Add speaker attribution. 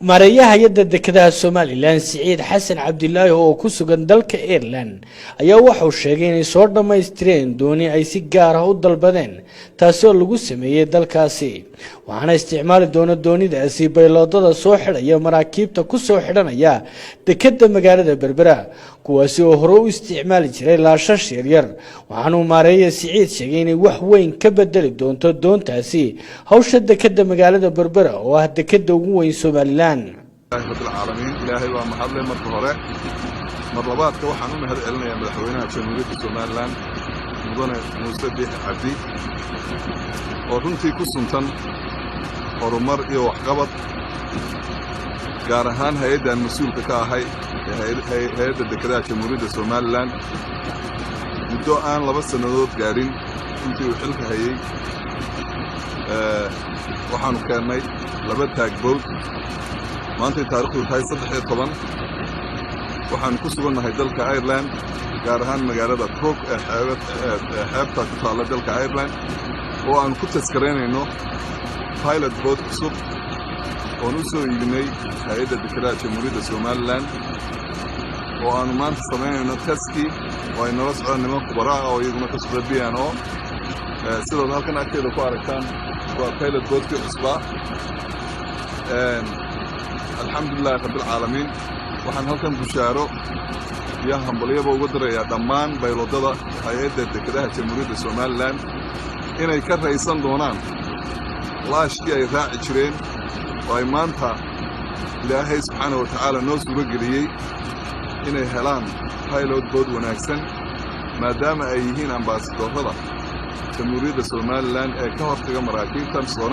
Speaker 1: Mareeyaha hay'adda dekedaha Somaliland Siciid Xasan Cabdilaahi oo ku sugan dalka Ireland ayaa waxa uu sheegay inay soo dhameystireen dooni ay si gaar ah u dalbadeen taasoo lagu sameeyay dalkaasi waxaana isticmaali doona doonidaasi bayloodada soo xidhaya maraakiibta ku soo xidhanaya dekeda magaalada Berbera kuwaasi oo hore u isticmaali jiray laashash yar waxaana uu Mareeyaha Siciid sheegay inay wax weyn ka bedeli doonto doontaasi hawsha dekeda magaalada Berbera oo ah dekeda ugu weyn Somaliland
Speaker 2: رب العالمين إلهي ومحل مرة مرلبات كوحن هذا علنا يا مدحوينها جمهورية سومالان مدن موسى بيح عبدي ورنتي كسنتن ورمر إيو حقبط قارهان هيدا المسؤول كاهي هيدا دكدا جمهورية سومالان مدو آن لبس سنوات قارين انتي وحلك هيي waxaanu keenay laba taagbood maanta taariikhdu tahay 13 waxaan ku suganahay dalka Ireland gaar ahaan magaalada Cork ee xeebta ku taala dalka Ireland oo aan ku taskareynayno pilot boat cusub oo nu soo iibinay hay'adda dekedaha Jamhuuriyadda Somaliland oo aan maanta sameynayno taski oo ay nala socdaan niman khubaro oo iyaguna ka soo bixiyaan oo sidoo halkan agteeda ku aragtaan pilot boat cusub الحمد لله رب العالمين waxaan halkan bushaaro iyo hambaliyada ugu direeyaa dhammaan bayloodada hay'adda dekedaha Jamhuuriyadda Somaliland inay ka raysan doonaan laashkii ay raaci jireen oo ay maanta Ilaahay subxaanahu wa ta'aala noo suuro geliyay inay helaan pilot boat wanaagsan maadaama ay yihiin ambaasadorada Jamhuuriyadda Somaliland ee ka hortaga maraakiibtan soo